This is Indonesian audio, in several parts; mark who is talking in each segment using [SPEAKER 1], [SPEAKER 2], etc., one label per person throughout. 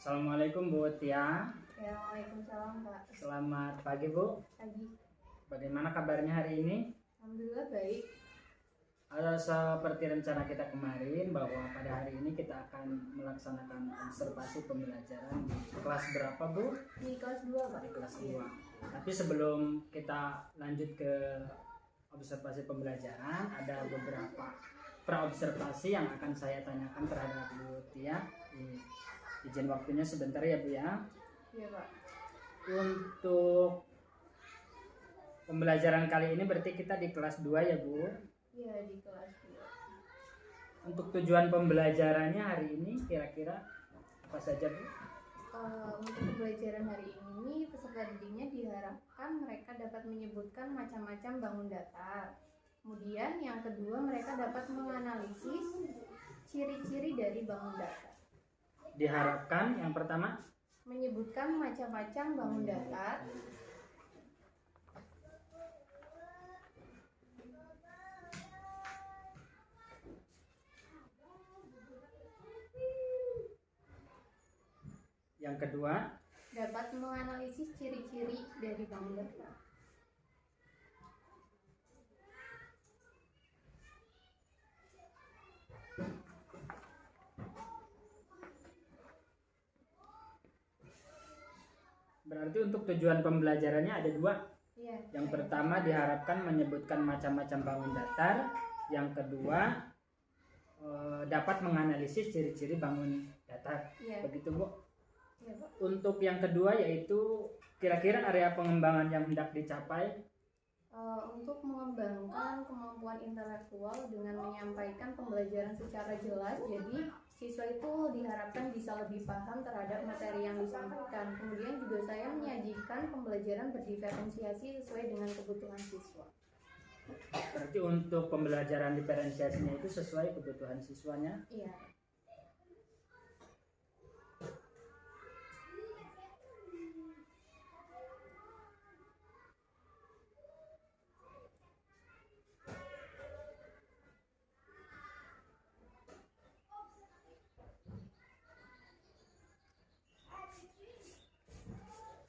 [SPEAKER 1] Assalamualaikum Bu Tia.
[SPEAKER 2] Ya, waalaikumsalam Pak.
[SPEAKER 1] Selamat pagi Bu.
[SPEAKER 2] Pagi.
[SPEAKER 1] Bagaimana kabarnya hari ini?
[SPEAKER 2] Alhamdulillah baik.
[SPEAKER 1] Seperti rencana kita kemarin bahwa pada hari ini kita akan melaksanakan observasi pembelajaran di kelas berapa Bu?
[SPEAKER 2] Di kelas 2 Pak.
[SPEAKER 1] Di kelas 2. Tapi sebelum kita lanjut ke observasi pembelajaran, ada beberapa praobservasi yang akan saya tanyakan terhadap Bu Tia. Izin waktunya sebentar ya Bu ya.
[SPEAKER 2] Iya Pak.
[SPEAKER 1] Untuk pembelajaran kali ini berarti kita di kelas 2 ya Bu.
[SPEAKER 2] Iya, di kelas 2.
[SPEAKER 1] Untuk tujuan pembelajarannya hari ini kira-kira apa saja Bu?
[SPEAKER 2] Untuk pembelajaran hari ini peserta didiknya diharapkan mereka dapat menyebutkan macam-macam bangun datar. Kemudian yang kedua mereka dapat menganalisis ciri-ciri dari bangun datar.
[SPEAKER 1] Diharapkan yang pertama
[SPEAKER 2] Menyebutkan macam-macam bangun datar.
[SPEAKER 1] Yang kedua
[SPEAKER 2] Dapat menganalisis ciri-ciri dari bangun datar.
[SPEAKER 1] berarti untuk tujuan pembelajarannya ada 2.
[SPEAKER 2] Iya.
[SPEAKER 1] Yang pertama diharapkan menyebutkan macam-macam bangun datar. Yang kedua dapat menganalisis ciri-ciri bangun datar.
[SPEAKER 2] Iya.
[SPEAKER 1] Begitu Bu.
[SPEAKER 2] Iya Pak.
[SPEAKER 1] Untuk yang kedua yaitu kira-kira area pengembangan yang hendak dicapai.
[SPEAKER 2] Untuk mengembangkan kemampuan intelektual dengan menyampaikan pembelajaran secara jelas, jadi siswa itu diharapkan bisa lebih paham terhadap materi yang disampaikan. Kemudian juga saya menyajikan pembelajaran berdiferensiasi sesuai dengan kebutuhan siswa.
[SPEAKER 1] Berarti untuk pembelajaran diferensiasinya itu sesuai kebutuhan siswanya.
[SPEAKER 2] Iya.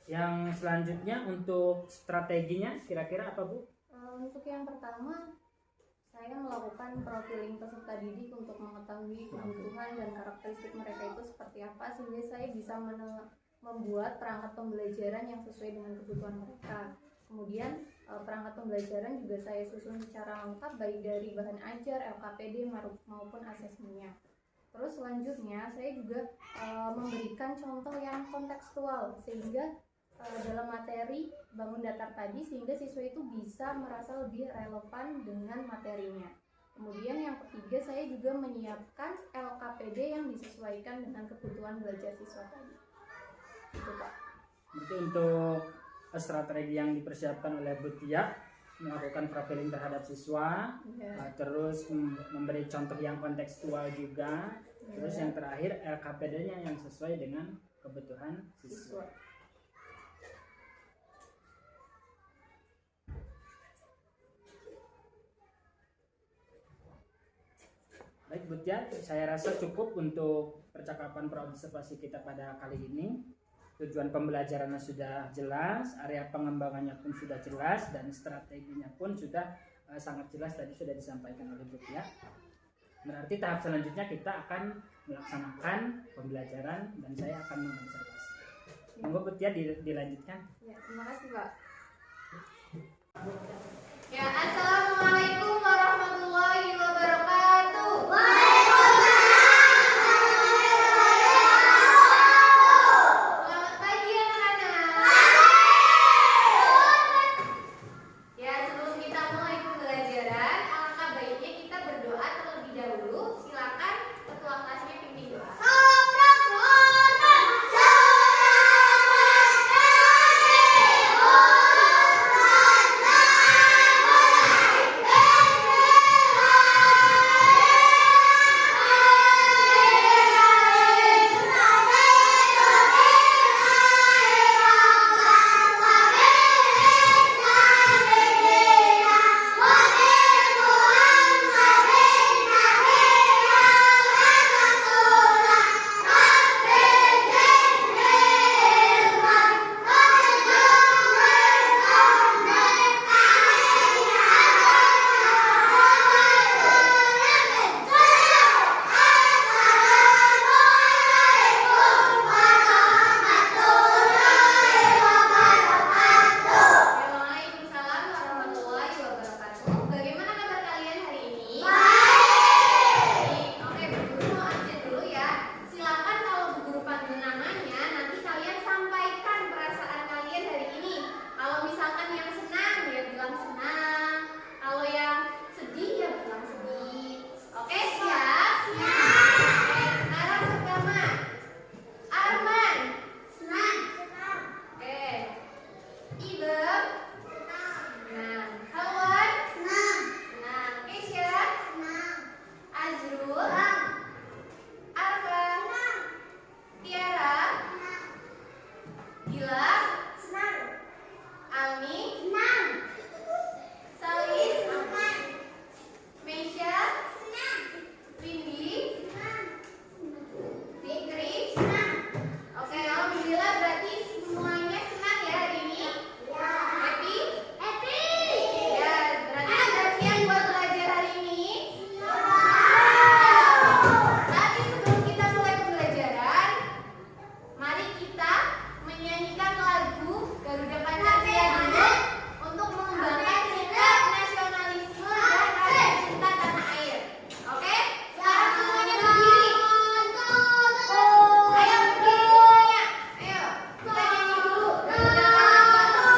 [SPEAKER 1] Yang selanjutnya untuk strateginya kira-kira apa Bu?
[SPEAKER 2] Untuk yang pertama, saya melakukan profiling peserta didik untuk mengetahui kebutuhan dan karakteristik mereka itu seperti apa, sehingga saya bisa membuat perangkat pembelajaran yang sesuai dengan kebutuhan mereka. Kemudian perangkat pembelajaran juga saya susun secara lengkap baik dari bahan ajar, LKPD maupun asesmennya. Terus selanjutnya saya juga memberikan contoh yang kontekstual sehingga dalam materi bangun datar tadi, sehingga siswa itu bisa merasa lebih relevan dengan materinya. Kemudian yang ketiga, saya juga menyiapkan LKPD yang disesuaikan dengan kebutuhan belajar siswa tadi. Itu Pak.
[SPEAKER 1] Berarti untuk strategi yang dipersiapkan oleh Bu Tia melakukan profiling terhadap siswa, terus memberi contoh yang kontekstual juga, terus yang terakhir LKPD-nya yang sesuai dengan kebutuhan siswa. Baik Bu Tia, saya rasa cukup untuk percakapan praobservasi kita pada kali ini. Tujuan pembelajarannya sudah jelas, area pengembangannya pun sudah jelas, dan strateginya pun sudah sangat jelas tadi sudah disampaikan oleh Bu Tia. Berarti tahap selanjutnya kita akan melaksanakan pembelajaran dan saya akan mengobservasi. Monggo Bu Tia dilanjutkan.
[SPEAKER 2] Ya, terima kasih Pak.
[SPEAKER 3] Ya, assalamualaikum warahmatullahi wabarakatuh. Selamat pagi anak-anak. Ya, sebelum kita mulai pembelajaran, alangkah baiknya kita berdoa terlebih dahulu. Silakan ketua kelasnya pimpin doa. kita menyanyikan lagu Garuda Pancasila dulu untuk mengembangkan sikap nasionalisme dan rasa cinta tanah air. Oke? Sekarang semuanya berdiri. Ayo berdiri semuanya. Ayo, kita nyanyi dulu Garuda Pancasila.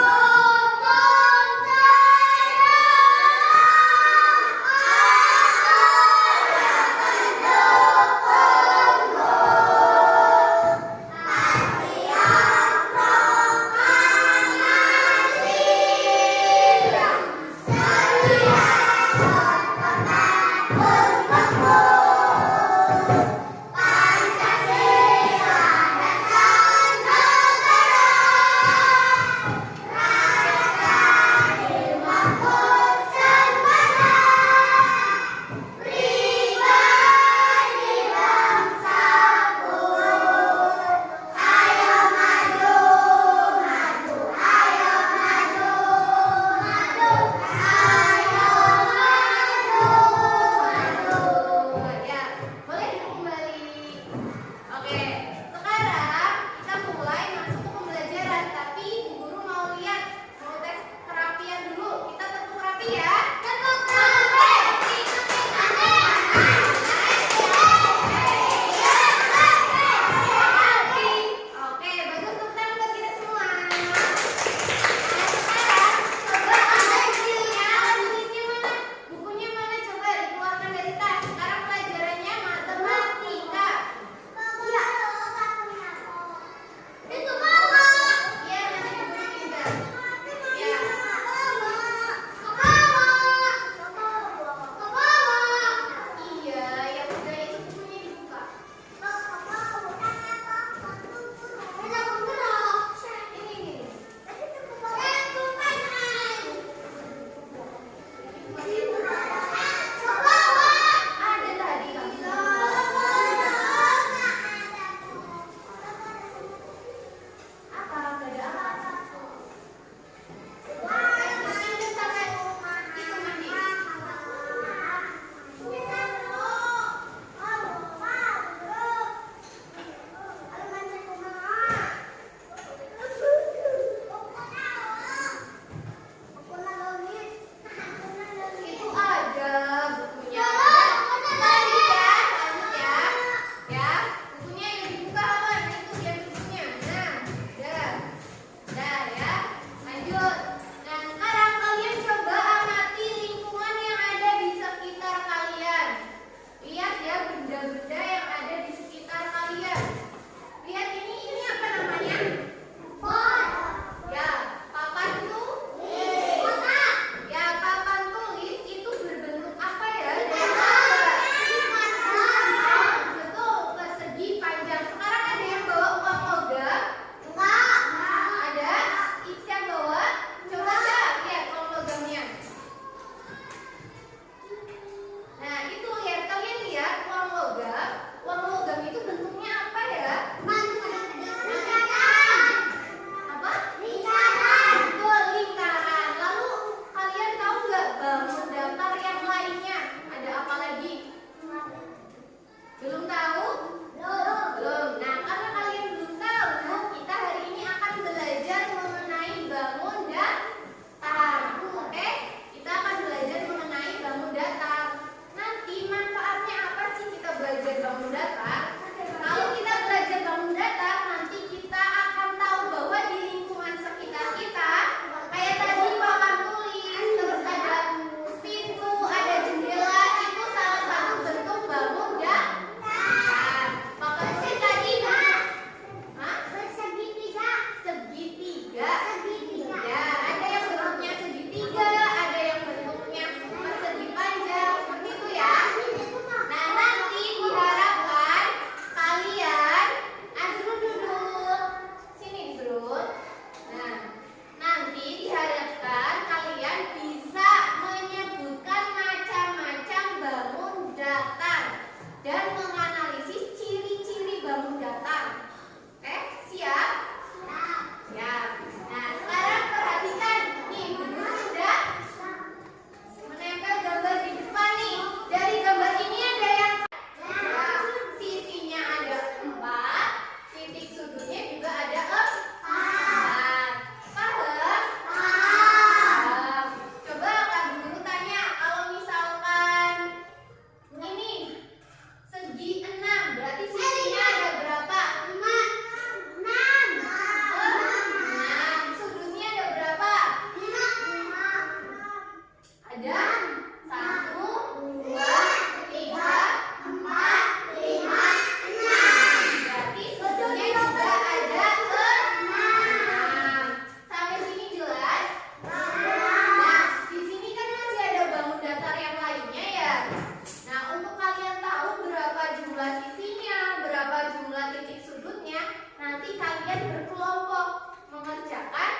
[SPEAKER 3] kalian berkelompok mengerjakan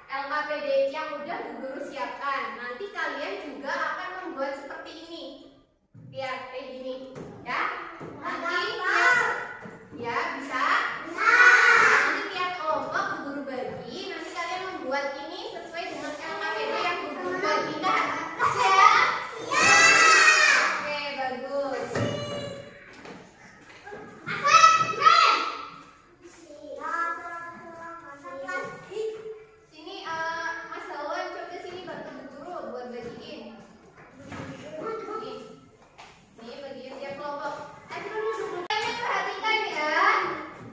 [SPEAKER 3] LKPD yang udah Bu Guru siapkan. Nanti kalian juga akan membuat seperti ini. Lihat kayak gini, ya. Nanti ya bisa. Nanti tiap kelompok Bu Guru bagi. Nanti kalian membuat ini sesuai dengan LKPD yang Bu Guru bagikan. Siap? Oke, bagus. Sini Mas Dawan, coba sini bantu Bu Guru buat bagiin. Nih bagiin tiap kelompok. Ayo duduk. Kalian perhatikan ya.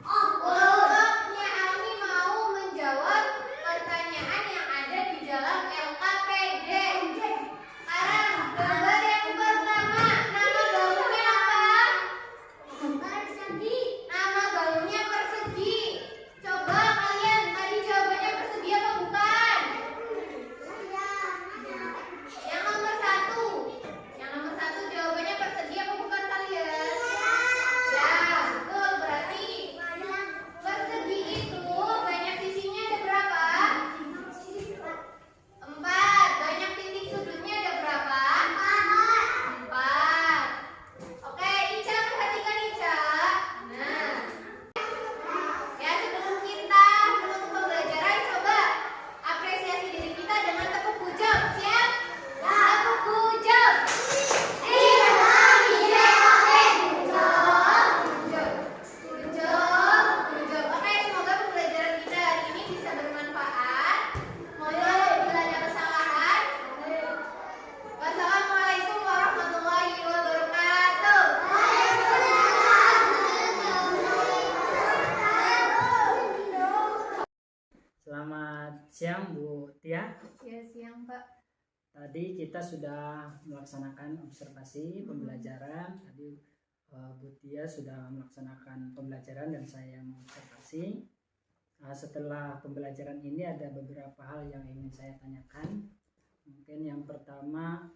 [SPEAKER 3] Kelompoknya Ami mau menjawab pertanyaan yang ada di dalam LKPD. Sekarang gambar yang pertama, nama galunya apa? Nama galunya persegi. Coba kalian tadi jawabannya persegi apa bukan? Yang nomor satu. Yang nomor satu jawabannya persegi apa bukan kalian? Ya, betul. Berarti persegi itu banyak sisinya ada berapa? 4. Banyak titik sudutnya ada berapa? 4. Oke, Ica perhatikan Ica. Nah, ya sebelum kita menutup pembelajaran, coba apresiasi diri kita dengan tepuk pujam. Siap? Tepuk pujam. Oke, semoga pembelajaran kita hari ini bisa bermanfaat. Mohon bila ada kesalahan. Wassalamualaikum warahmatullahi wabarakatuh.
[SPEAKER 1] Selamat siang Bu Tia.
[SPEAKER 2] Ya, siang Pak.
[SPEAKER 1] Tadi kita sudah melaksanakan observasi pembelajaran. Tadi Bu Tia sudah melaksanakan pembelajaran dan saya yang mengobservasi. Setelah pembelajaran ini ada beberapa hal yang ingin saya tanyakan. Mungkin yang pertama,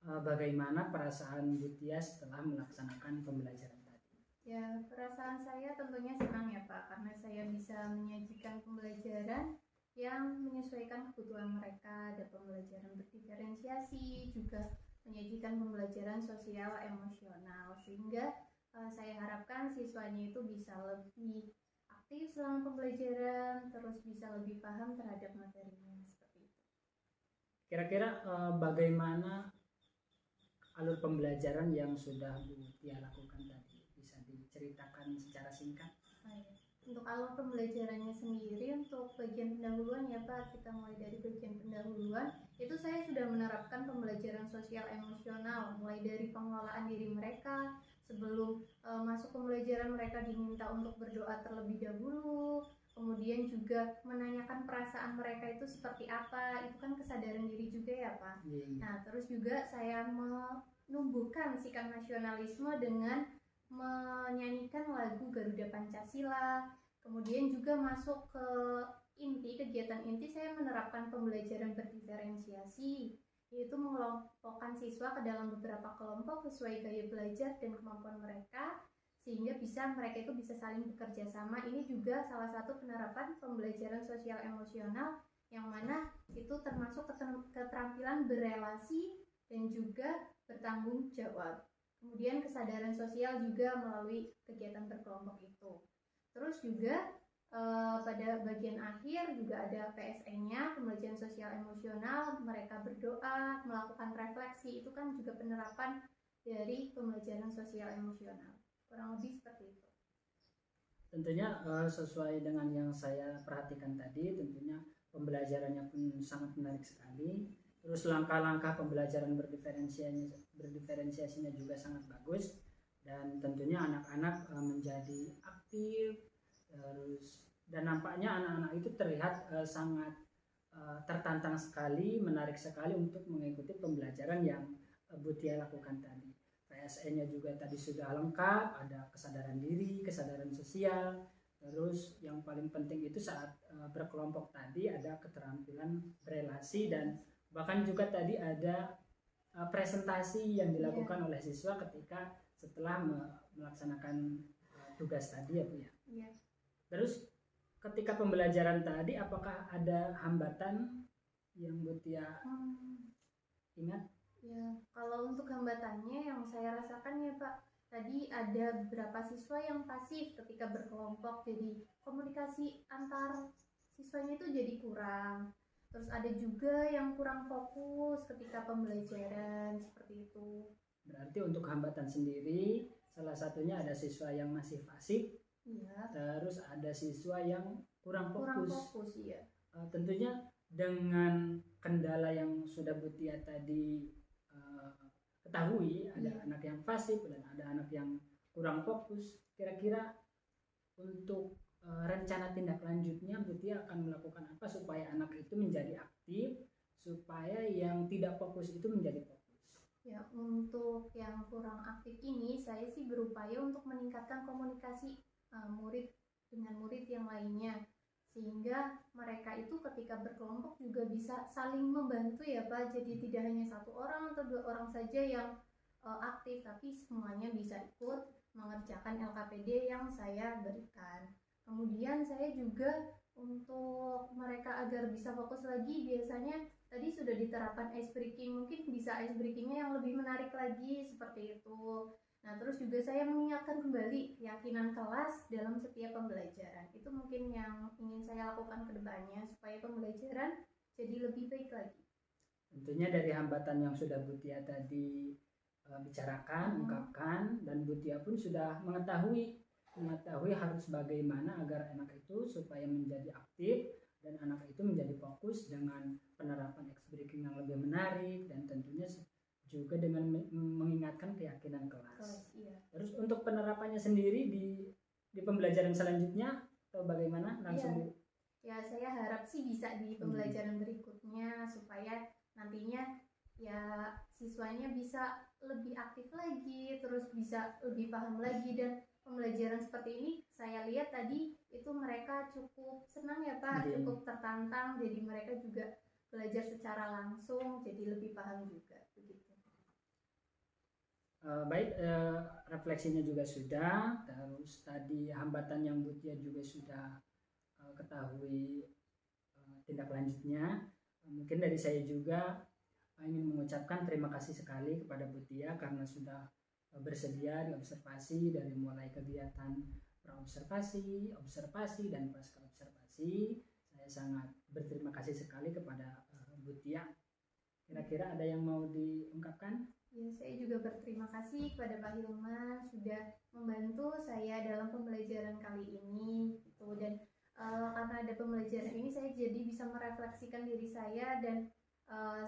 [SPEAKER 1] bagaimana perasaan Bu Tia setelah melaksanakan pembelajaran tadi?
[SPEAKER 2] Ya, perasaan saya tentunya senang ya Pak, karena saya bisa menyajikan pembelajaran yang menyesuaikan kebutuhan mereka. Ada pembelajaran berdiferensiasi, juga menyajikan pembelajaran sosial emosional, sehingga saya harapkan siswanya itu bisa lebih aktif selama pembelajaran, terus bisa lebih paham terhadap materinya, seperti itu.
[SPEAKER 1] Kira-kira bagaimana alur pembelajaran yang sudah Bu Tia lakukan tadi? Bisa diceritakan secara singkat?
[SPEAKER 2] Untuk alur pembelajarannya sendiri, untuk bagian pendahuluan ya Pak, kita mulai dari bagian pendahuluan. Itu saya sudah menerapkan pembelajaran sosial emosional, mulai dari pengelolaan diri mereka. Sebelum masuk pembelajaran, mereka diminta untuk berdoa terlebih dahulu, kemudian juga menanyakan perasaan mereka itu seperti apa. Itu kan kesadaran diri juga ya Pak. Nah, terus juga saya menumbuhkan sikap nasionalisme dengan menyanyikan lagu Garuda Pancasila. Kemudian juga masuk ke inti, kegiatan inti, saya menerapkan pembelajaran berdiferensiasi, yaitu mengelompokkan siswa ke dalam beberapa kelompok sesuai gaya belajar dan kemampuan mereka, sehingga mereka itu bisa saling bekerja sama. Ini juga salah satu penerapan pembelajaran sosial emosional, yang mana itu termasuk keterampilan berelasi dan juga bertanggung jawab. Kemudian kesadaran sosial juga melalui kegiatan berkelompok itu. Terus juga pada bagian akhir juga ada PSN-nya, pembelajaran sosial emosional, mereka berdoa, melakukan refleksi. Itu kan juga penerapan dari pembelajaran sosial emosional. Kurang lebih seperti itu.
[SPEAKER 1] Tentunya sesuai dengan yang saya perhatikan tadi, tentunya pembelajarannya pun sangat menarik sekali. Terus langkah-langkah pembelajaran berdiferensiasinya juga sangat bagus, dan tentunya anak-anak menjadi aktif, dan nampaknya anak-anak itu terlihat sangat tertantang sekali, menarik sekali untuk mengikuti pembelajaran yang Bu Tia lakukan tadi. PSN-nya juga tadi sudah lengkap, ada kesadaran diri, kesadaran sosial, terus yang paling penting itu saat berkelompok tadi ada keterampilan berelasi, dan bahkan juga tadi ada presentasi yang dilakukan oleh siswa ketika setelah melaksanakan tugas tadi ya Bu ya.
[SPEAKER 2] Iya.
[SPEAKER 1] Terus ketika pembelajaran tadi apakah ada hambatan yang Butia ingat?
[SPEAKER 2] Ya, kalau untuk hambatannya yang saya rasakan ya Pak, tadi ada beberapa siswa yang pasif ketika berkelompok, jadi komunikasi antar siswanya itu jadi kurang. Terus ada juga yang kurang fokus ketika pembelajaran, seperti itu.
[SPEAKER 1] Berarti untuk hambatan sendiri salah satunya ada siswa yang masih pasif,
[SPEAKER 2] Iya,
[SPEAKER 1] terus ada siswa yang kurang
[SPEAKER 2] kurang
[SPEAKER 1] fokus.
[SPEAKER 2] fokus ya.
[SPEAKER 1] Tentunya dengan kendala yang sudah Butia tadi ketahui, ada
[SPEAKER 2] Iya.
[SPEAKER 1] anak yang pasif dan ada anak yang kurang fokus. Kira-kira untuk rencana tindak lanjutnya Butia akan melakukan apa supaya anak itu menjadi aktif, supaya yang tidak fokus itu menjadi fokus.
[SPEAKER 2] Ya, untuk yang kurang aktif ini saya sih berupaya untuk meningkatkan komunikasi murid dengan murid yang lainnya, sehingga mereka itu ketika berkelompok juga bisa saling membantu ya Pak. Jadi tidak hanya satu orang atau dua orang saja yang aktif, tapi semuanya bisa ikut mengerjakan LKPD yang saya berikan. Kemudian saya juga untuk mereka agar bisa fokus lagi, biasanya tadi sudah diterapkan ice breaking, mungkin bisa ice breakingnya yang lebih menarik lagi seperti itu. Nah, terus juga saya mengingatkan kembali keyakinan kelas dalam setiap pembelajaran. Itu mungkin yang ingin saya lakukan ke depannya supaya pembelajaran jadi lebih baik lagi.
[SPEAKER 1] Tentunya dari hambatan yang sudah Butia tadi bicarakan, ungkapkan, dan Butia pun sudah mengetahui harus bagaimana agar anak itu supaya menjadi aktif dan anak itu menjadi fokus dengan penerapan ice breaking yang lebih menarik dan tentunya juga dengan mengingatkan keyakinan kelas.
[SPEAKER 2] Iya.
[SPEAKER 1] Terus untuk penerapannya sendiri di pembelajaran selanjutnya atau bagaimana langsung?
[SPEAKER 2] Iya. Ya, saya harap sih bisa di pembelajaran berikutnya supaya nantinya ya siswanya bisa lebih aktif lagi, terus bisa lebih paham lagi. Dan pembelajaran seperti ini saya lihat tadi itu mereka cukup senang ya Pak, cukup tertantang, jadi mereka juga belajar secara langsung, jadi lebih paham juga begitu.
[SPEAKER 1] Baik, refleksinya juga sudah, terus tadi hambatan yang Butia juga sudah ketahui tindak lanjutnya. Mungkin dari saya juga ingin mengucapkan terima kasih sekali kepada Butia karena sudah bersedia diobservasi dari mulai kegiatan praobservasi, observasi, dan pasca observasi. Saya sangat berterima kasih sekali kepada Butia. Kira-kira ada yang mau diungkapkan?
[SPEAKER 2] Ya, saya juga berterima kasih kepada Pak Hilman sudah membantu saya dalam pembelajaran kali ini gitu. Dan karena ada pembelajaran ini saya jadi bisa merefleksikan diri saya, dan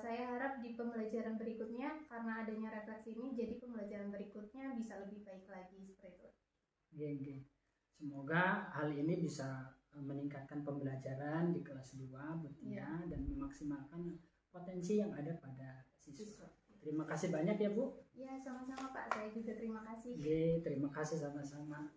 [SPEAKER 2] saya harap di pembelajaran berikutnya karena adanya refleksi ini jadi pembelajaran berikutnya bisa lebih baik lagi seperti itu.
[SPEAKER 1] Oke. Semoga hal ini bisa meningkatkan pembelajaran di kelas 2 Butia dan memaksimalkan potensi yang ada pada siswa. Terima kasih banyak ya Bu.
[SPEAKER 2] Ya, sama-sama Pak, saya juga terima kasih.
[SPEAKER 1] Oke, terima kasih sama-sama.